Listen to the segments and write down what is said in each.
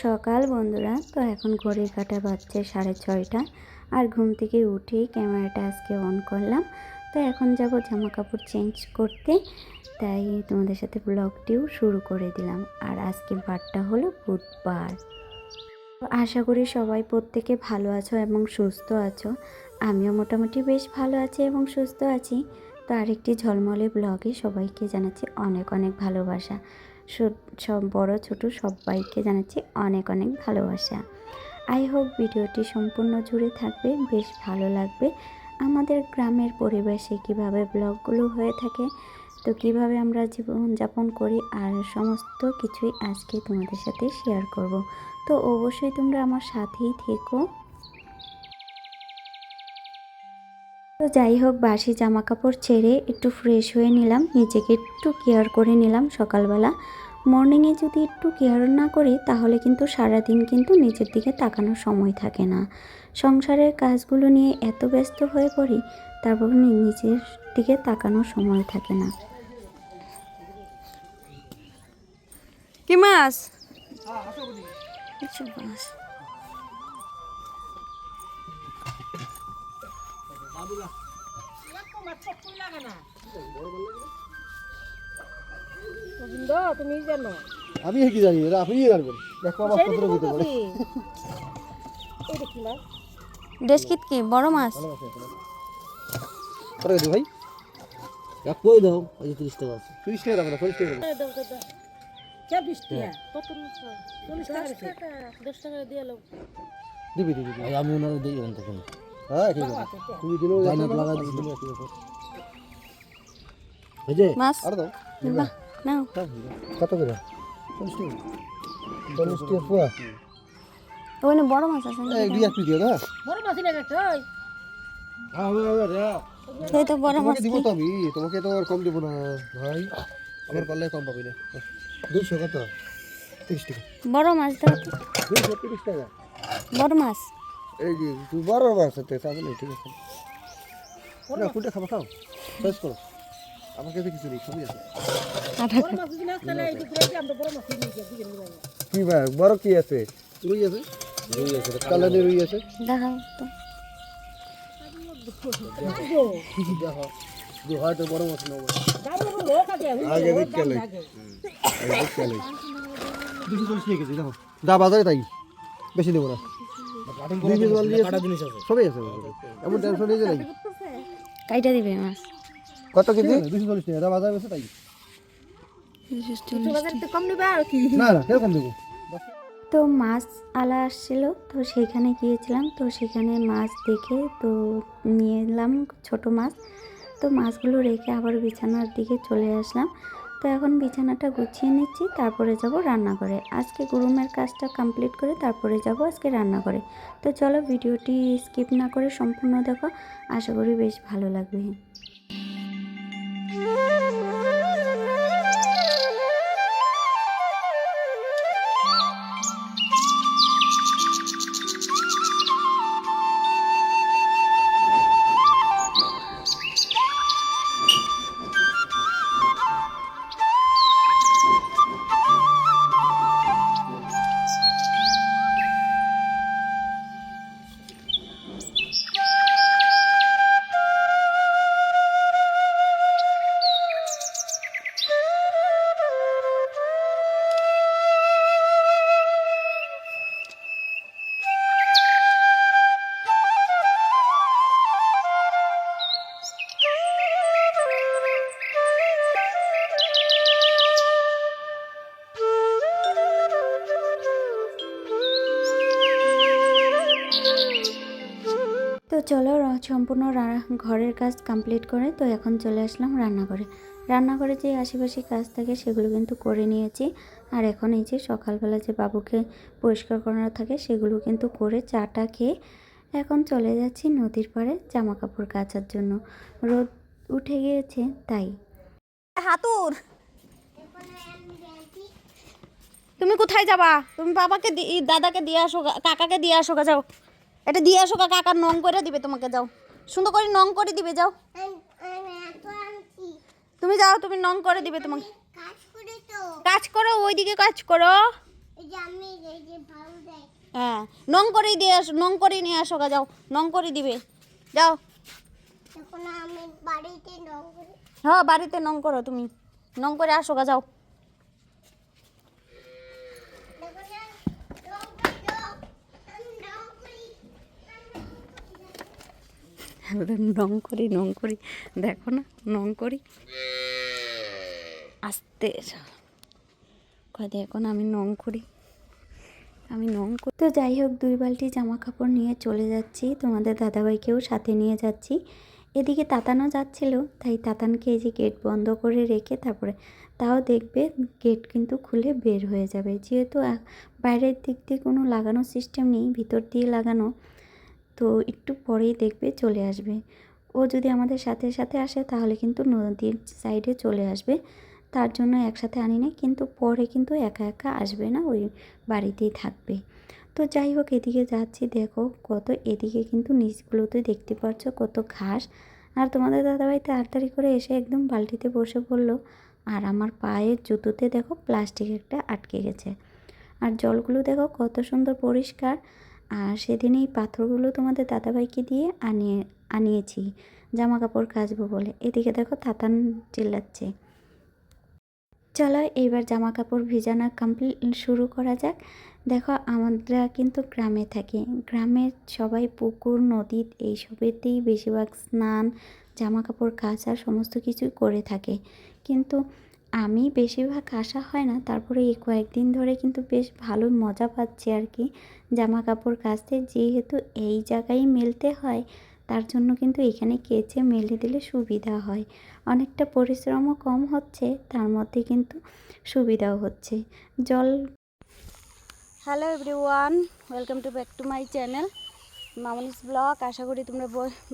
সকাল বন্ধুরা। তো এখন ঘড়ির কাঁটা বাজছে 6:30 আর ঘুম থেকে উঠেই ক্যামেরাটা আজকে অন করলাম। তো এখন যাব জামা কাপড় চেঞ্জ করতে, তাই তোমাদের সাথে ব্লগটিও শুরু করে দিলাম। আর আজকে বারটা হলো বুধবার। তো আশা করি সবাই প্রত্যেকে ভালো আছো এবং সুস্থ আছো। আমিও মোটামুটি বেশ ভালো আছি এবং সুস্থ আছি। তো আরেকটি ঝলমলে ব্লগে সবাইকে জানাচ্ছি অনেক অনেক ভালোবাসা। সব বড় ছোট সবাইকে জানাচ্ছি অনেক অনেক ভালোবাসা। আই হোপ ভিডিওটি সম্পূর্ণ জুড়ে থাকবে, বেশ ভালো লাগবে। আমাদের গ্রামের পরিবেশে কিভাবে ব্লগগুলো হয়ে থাকে, তো কিভাবে আমরা জীবনযাপন করি, আর সমস্ত কিছুই আজকে তোমাদের সাথে শেয়ার করব। তো অবশ্যই তোমরা আমার সাথেই থেকো। তো যাই হোক, বাসি জামা কাপড় ছেড়ে একটু ফ্রেশ হয়ে নিলাম, নিজেকে একটু কেয়ার করে নিলাম। সকালবেলা মর্নিংয়ে যদি একটু কেয়ার না করি তাহলে কিন্তু সারাদিন কিন্তু নিজের দিকে তাকানোর সময় থাকে না। সংসারের কাজগুলো নিয়ে এত ব্যস্ত হয়ে পড়ি, তারপর নিজের দিকে তাকানোর সময় থাকে না। কি মাছ? কিছু মাছ তুমি জানো? আমি কি জানি, এটা আপনি জানবেন। দেখো আমার কত রকম হতে পারে। এই দেখি মাছ। ডেস্কিট কি বড় মাছ? কত দিই ভাই? এক কই দাও, এই 30 টাকা আছে। 30 টাকা দাও না, 40 টাকা দাও। দাও দাও দাও। কে 20 টাকা? কত নিছ? 40 টাকা। 10 টাকা দিয়ে লও। দিবি দিবি। আর আমি ওনারে দেই ওখান থেকে। হ্যাঁ ঠিক আছে। তুমি দিলেও লাইন যাবে আপ না, লাগাই আমি দিবি। দিলেও ঠিক আছে। এই যে মাছ আর দাও। বাহ, নাও। কত করে? 40 টাকা। 40 টাকা পুয়া। ওখানে বড় মাছ আছে না? এই দুই এক দিও না। বড় মাছ না একটা ওই। সেই তো বড় মাছ তোমাকে দিব তো আমি, তোমাকে তো আর কম দেব না ভাই। আমার পাল্লে কম পাবি না। 200 কত? 30 টাকা। বড় মাছ দাও তো। 230 টাকা। বড় মাছ এই যে তুই বড় মাছ আছে তাহলে ঠিক আছে। না কোনটা খাবা খাও। শেষ করো। আমার কাছে কিছু নেই, সবই আছে। বড় মাছ দিনা তাহলে এই করে আমরা বড় মাছ নিয়ে যাই দুজন মিলে। কি ভাই বড় কি আছে? রুই আছে? রুই আছে, কালারে রুই আছে? দেখাও তো। দেখো যে হয়তো বড় মাছ নেবো। দাম লোক আছে। আগে দেখলে দেখলে 240 টাকা কেজি দেখো। দা বাজারে তাই বেশি নেব না। কাটা জিনিস আছে। সবই আছে এমন টেনশন নেই যে নাই। কাইটা দিবে মাছ। কত কেজি? 240 টাকা। দা বাজারে আছে তাই। বাজারে কম নিবা আর কি? না না এরকম দেবো। তো মাছ আলা আসছিল, তো সেখানে গিয়েছিলাম। তো সেখানে মাছ দেখে তো নিয়ে এলাম ছোট মাছ। তো মাছগুলো রেখে আবার বিছানার দিকে চলে আসলাম। তো এখন বিছানাটা গুছিয়ে নিচ্ছি, তারপরে যাব রান্নাঘরে। আজকে গরমের কাজটা কমপ্লিট করে তারপরে যাব আজকে রান্নাঘরে। তো চলো ভিডিওটি স্কিপ না করে সম্পূর্ণ দেখো, আশা করি বেশ ভালো লাগবে। তো চলো সম্পূর্ণ ঘরের কাজ কমপ্লিট করে তো এখন চলে আসলাম রান্নাঘরে। রান্নাঘরে যে আশেপাশে কাজ থাকে সেগুলো কিন্তু করে নিয়েছি। আর এখন এই যে সকালবেলা যে বাবুকে পরিষ্কার করানো থাকে সেগুলো কিন্তু করে চাটা খেয়ে এখন চলে যাচ্ছি নদীর পাড়ে জামা কাপড় কাচার জন্য। রোদ উঠে গিয়েছে তাই। হাতুর, তুমি কোথায় যাবা? তুমি বাবাকে দাদাকে দিয়ে আসো, কাকাকে দিয়ে আসো, যাও এটা দিয়ে আসো। কাকা নং করে দিবে তোমাকে, যাও সুন্দর করে নং করে দিবে, যাও তুমি যাও, তুমি নং করে দিবে তোমাকে। কাজ করো, ওইদিকে কাজ করো। হ্যাঁ, নং করে দিয়ে আসো, নং করে নিয়ে আসো গা, যাও নং করে দিবে, যাও। হ্যাঁ, বাড়িতে নং করো, তুমি নং করে আসো গা, যাও। নং করি, নং করি, দেখো না, নং করি আস্তে কয়, দেখো না আমি নং করি, আমি নং করি। তো যাই হোক, 2 বালতি জামা কাপড় নিয়ে চলে যাচ্ছি, তোমাদের দাদাভাইকেও সাথে নিয়ে যাচ্ছি। এদিকে তাতানো যাচ্ছিল, তাই তাতানকে এই যে গেট বন্ধ করে রেখে তারপরে, তাও দেখবে গেট কিন্তু খুলে বের হয়ে যাবে, যেহেতু বাইরের দিক দিয়ে কোনো লাগানো সিস্টেম নেই, ভিতর দিয়ে লাগানো, তো একটু পরেই দেখবে চলে আসবে। ও যদি আমাদের সাথে সাথে আসে তাহলে কিন্তু নদীর সাইডে চলে আসবে, তার জন্য একসাথে আনি না, কিন্তু পরে কিন্তু একা একা আসবে না, ওই বাড়িতেই থাকবে। তো যাই হোক, এদিকে যাচ্ছি, দেখো কত, এদিকে কিন্তু নিচগুলোতে দেখতে পাচ্ছ কত ঘাস। আর তোমাদের দাদাভাই তাড়াতাড়ি করে এসে একদম বালতিতে বসে পড়লো, আর আমার পায়ের জুতোতে দেখো প্লাস্টিক একটা আটকে গেছে। আর জলগুলো দেখো কত সুন্দর পরিষ্কার। আর সেদিন এই পাথরগুলো তোমাদের দাদাভাইকে দিয়ে আনিয়েছি জামা কাপড় কাচবো বলে। এদিকে দেখো তাতান চিল্লাচ্ছে। চলো এইবার জামা কাপড় ভিজানো কমপ্লিট শুরু করা যাক। দেখো, আমরা কিন্তু গ্রামে থাকি, গ্রামের সবাই পুকুর নদী এইসবেতেই বেশিরভাগ স্নান, জামা কাপড় কাচা সমস্ত কিছুই করে থাকে। কিন্তু আমি বেশিরভাগ আসা হয় না, তারপরে এই কয়েকদিন ধরে কিন্তু বেশ ভালো মজা পাচ্ছি আর কি জামা কাপড় কাচতে, যেহেতু এই জায়গায় মেলতে হয়, তার জন্য কিন্তু এখানে কেচে মেলে দিলে সুবিধা হয়, অনেকটা পরিশ্রমও কম হচ্ছে, তার মধ্যে কিন্তু সুবিধাও হচ্ছে। জল। Hello everyone, welcome to back to my channel Mamoni's blog. আশা করি তোমরা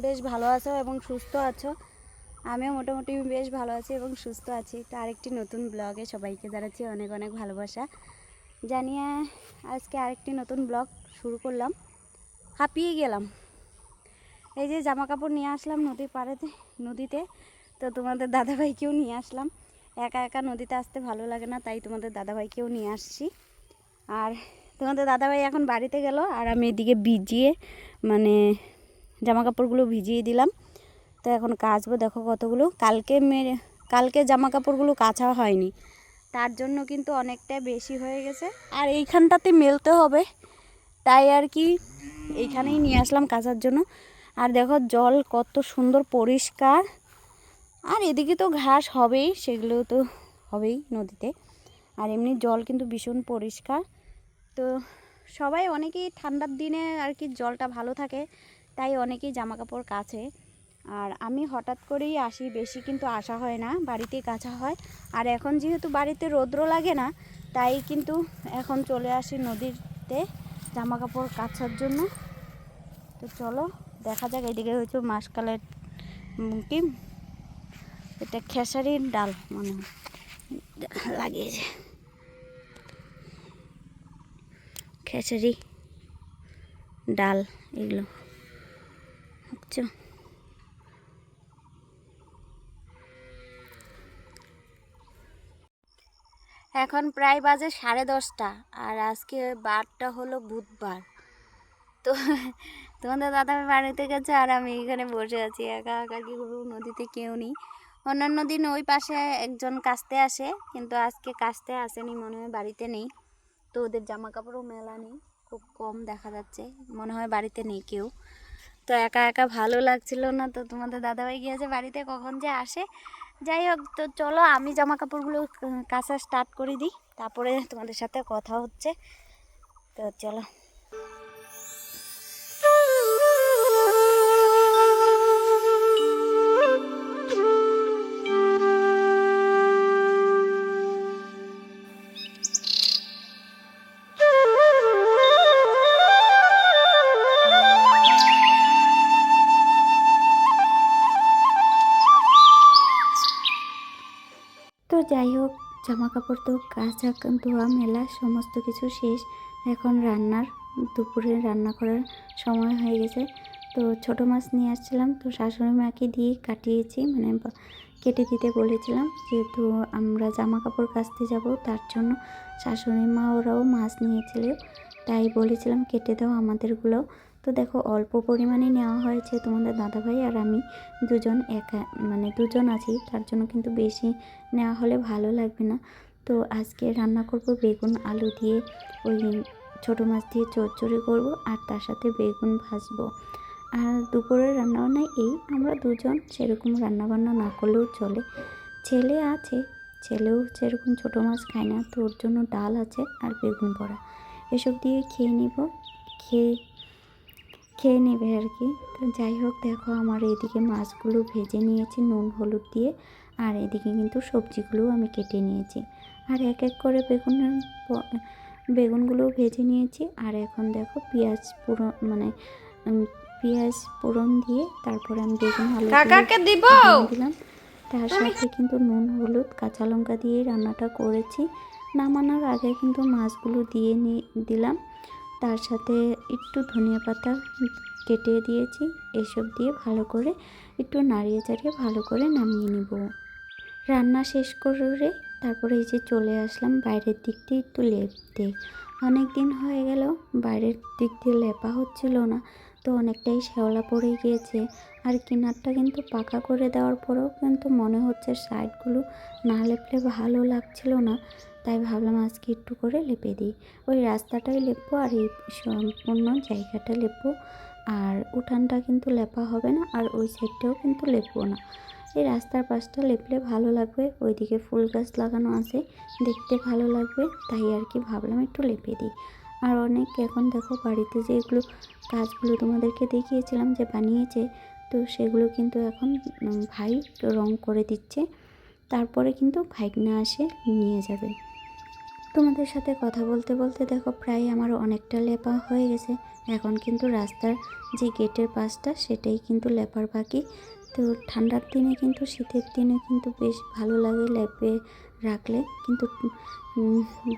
বেশ ভালো আছো এবং সুস্থ আছো। আমিও মোটামুটি বেশ ভালো আছি এবং সুস্থ আছি। তো আরেকটি নতুন ব্লগে সবাইকে জানাচ্ছি অনেক অনেক ভালোবাসা জানিয়ে আজকে আরেকটি নতুন ব্লগ শুরু করলাম। হাঁপিয়ে গেলাম, এই যে জামা কাপড় নিয়ে আসলাম নদীতে, তো তোমাদের দাদাভাইকেও নিয়ে আসলাম। একা একা নদীতে আসতে ভালো লাগে না, তাই তোমাদের দাদাভাইকেও নিয়ে আসছি। আর তোমাদের দাদাভাই এখন বাড়িতে গেল, আর আমি এদিকে ভিজিয়ে জামা কাপড়গুলো ভিজিয়ে দিলাম। তো এখন কাচবো, দেখো কতগুলো, কালকে জামা কাপড়গুলো কাচা হয়নি, তার জন্য কিন্তু অনেকটা বেশি হয়ে গেছে। আর এইখানটাতে মেলতে হবে, তাই আর কি এইখানেই নিয়ে আসলাম কাচার জন্য। আর দেখো জল কত সুন্দর পরিষ্কার, আর এদিকে তো ঘাস হবেই, সেগুলো তো হবেই নদীতে। আর এমনি জল কিন্তু ভীষণ পরিষ্কার। তো সবাই অনেকেই ঠান্ডার দিনে আর কি জলটা ভালো থাকে, তাই অনেকেই জামা কাপড় কাচে। আর আমি হঠাৎ করেই আসি, বেশি কিন্তু আসা হয় না, বাড়িতেই কাচা হয়। আর এখন যেহেতু বাড়িতে রৌদ্র লাগে না, তাই কিন্তু এখন চলে আসি নদীতে জামা কাপড় কাচার জন্য। তো চলো দেখা যাক। এদিকে হচ্ছে মাসকালের কি এটা খেসারির ডাল মনে হয় লাগিয়েছে, খেসারি ডাল এগুলো বুঝছো। এখন প্রায় বাজে 10:30, আর আজকে বারটা হলো বুধবার। তো তোমাদের দাদা বাড়িতে গেছে, আর আমি এখানে বসে আছি একা একা, কি করবো, নদীতে কেউ নেই। অন্যান্য দিন ওই পাশে একজন কাচতে আসে, কিন্তু আজকে কাচতে আসেনি, মনে হয় বাড়িতে নেই। তো ওদের জামা কাপড়ও মেলা নেই, খুব কম দেখা যাচ্ছে, মনে হয় বাড়িতে নেই কেউ। তো একা একা ভালো লাগছিল না, তো তোমাদের দাদাভাই গিয়েছে বাড়িতে, কখন যে আসে। যাই হোক, তো চলো আমি জামা কাপড়গুলো কাচা স্টার্ট করে দিই, তারপরে তোমাদের সাথে কথা হচ্ছে। তো চলো। তো যাই হোক, জামা কাপড় তো কাচা ধোয়া মেলা সমস্ত কিছু শেষ। এখন দুপুরে রান্না করার সময় হয়ে গেছে। তো ছোটো মাছ নিয়ে আসছিলাম, তো শাশুড়ি মাকে দিয়ে কাটিয়েছি, মানে কেটে দিতে বলেছিলাম, যেহেতু আমরা জামা কাপড় কাচতে যাব তার জন্য শাশুড়ি মা ওরাও মাছ নিয়েছিল, তাই বলেছিলাম কেটে দাও আমাদেরগুলো। তো দেখো অল্প পরিমাণে নেওয়া হয়েছে, তোমাদের দাদাভাই আর আমি দুজন দুজন আছি, তার জন্য কিন্তু বেশি নেওয়া হলে ভালো লাগবে না। তো আজকে রান্না করব বেগুন আলু দিয়ে, ওই ছোটো মাছ দিয়ে চচ্চড়ি করব, আর তার সাথে বেগুন ভাজবো। আর দুপুরের রান্নাবান্না এই, আমরা দুজন, সেরকম রান্নাবান্না না করলেও চলে। ছেলে আছে, ছেলেও সেরকম ছোটো মাছ খায় না, তো ওর জন্য ডাল আছে আর বেগুন বড়া, এসব দিয়ে খেয়ে নেবে আর কি। তো যাই হোক, দেখো আমার এইদিকে মাছগুলো ভেজে নিয়েছি নুন হলুদ দিয়ে, আর এদিকে কিন্তু সবজিগুলোও আমি কেটে নিয়েছি, আর এক এক করে বেগুনগুলোও ভেজে নিয়েছি। আর এখন দেখো পেঁয়াজ ফোড়ন দিয়ে তারপরে আমি বেগুন আলু দিলাম, তার সাথে কিন্তু নুন হলুদ কাঁচা লঙ্কা দিয়ে রান্নাটা করেছি। নামানোর আগে কিন্তু মাছগুলো দিয়ে দিলাম, তার সাথে একটু ধনিয়া পাতা কেটে দিয়েছি, এসব দিয়ে ভালো করে একটু নাড়িয়ে চাড়িয়ে ভালো করে নামিয়ে নেব। রান্না শেষ করে তারপরে এই যে চলে আসলাম বাইরের দিক দিয়ে একটু লেপতে। অনেক দিন হয়ে গেল বাইরের দিক দিয়ে লেপা হচ্ছিল না, তো অনেকটাই শ্যাওলা পড়ে গিয়েছে। আর কিনারটা কিন্তু পাকা করে দেওয়ার পরেও কিন্তু মনে হচ্ছে সাইডগুলো না লেপলে ভালো লাগছিল না, তাই ভাবলাম আজকে একটু করে লেপে দিই। ওই রাস্তাটাই লেপবো আর এই সম্পূর্ণ জায়গাটা লেপবো, আর উঠানটা কিন্তু লেপা হবে না, আর ওই সাইডটাও কিন্তু লেপবো না। এই রাস্তার পাশটা লেপলে ভালো লাগবে, ওইদিকে ফুল গাছ লাগানো আছে, দেখতে ভালো লাগবে, তাই আর কি ভাবলাম একটু লেপে দিই। আর অনেক এখন দেখো বাড়িতে যে এগুলো কাজগুলো তোমাদেরকে দেখিয়েছিলাম যে বানিয়েছে, তো সেগুলো কিন্তু এখন ভাই রং করে দিচ্ছে, তারপরে কিন্তু ভাইগনা আসে নিয়ে যাবে। তোমাদের সাথে কথা বলতে বলতে দেখো প্রায় আমার অনেকটা লেপা হয়ে গেছে। এখন কিন্তু রাস্তার যে গেটের পাশটা সেটাই কিন্তু লেপার বাকি। তো ঠান্ডার দিনে কিন্তু শীতের দিনে কিন্তু বেশ ভালো লাগে লেপে রাখলে, কিন্তু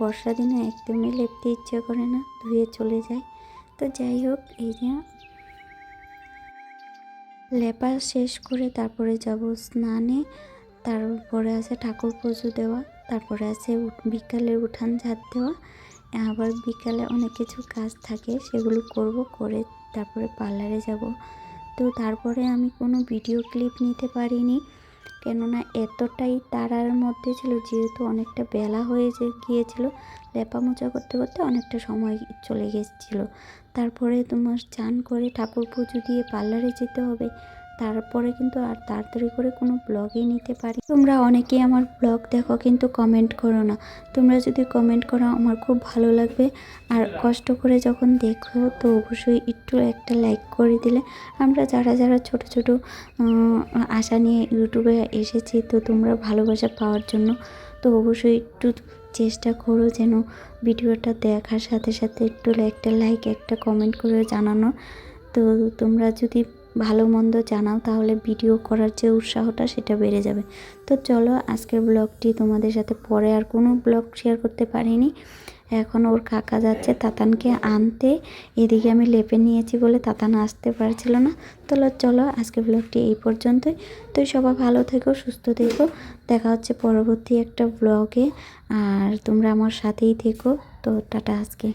বর্ষা দিনে একদমই লেপতে ইচ্ছে করে না, ধুয়ে চলে যায়। তো যাই হোক, এই যে লেপা শেষ করে তারপরে যাব স্নানে, তারপরে আছে ঠাকুর পুজো দেওয়া, তারপরে আছে বিকালে উঠান ঝাড় দেওয়া, আবার বিকালে অনেক কিছু কাজ থাকে সেগুলো করব, করে তারপরে পার্লারে যাব। তো তারপরে আমি কোনো ভিডিও ক্লিপ নিতে পারিনি, কেননা এতটাই তাড়ার মধ্যে ছিল, যেহেতু অনেকটা বেলা হয়ে গিয়েছিল, লেপা মোচা করতে করতে অনেকটা সময় চলে গেছিলো। তারপরে তোমার চান করে ঠাকুর পুজো দিয়ে পার্লারে যেতে হবে, তারপরে কিন্তু আর তাড়াতাড়ি করে কোনো ব্লগই নিতে পারি। তোমরা অনেকেই আমার ব্লগ দেখো কিন্তু কমেন্ট করো না, তোমরা যদি কমেন্ট করো আমার খুব ভালো লাগবে। আর কষ্ট করে যখন দেখো তো অবশ্যই একটু একটা লাইক করে দিলে, আমরা যারা যারা ছোট ছোট আশা নিয়ে ইউটিউবে এসেছি, তো তোমরা ভালোবাসা পাওয়ার জন্য তো অবশ্যই একটু চেষ্টা করো যেন ভিডিওটা দেখার সাথে সাথে একটু একটা লাইক একটা কমেন্ট করে জানানো। তো তোমরা যদি ভালো মন্দ জানাও তাহলে ভিডিও করার যে উৎসাহটা সেটা বেড়ে যাবে। তো চলো আজকের ব্লগটি তোমাদের সাথে, পরে আর কোনো ব্লগ শেয়ার করতে পারিনি। এখন ওর কাকা যাচ্ছে তাতানকে আনতে, এদিকে আমি লেপে নিয়েছি বলে তাতান আসতে পারছিল না। তো চলো আজকের ব্লগটি এই পর্যন্তই। তো সবাই ভালো থেকো, সুস্থ থেকো, দেখা হচ্ছে পরবর্তী একটা ব্লগে, আর তোমরা আমার সাথেই থেকো। তো টাটা আজকে।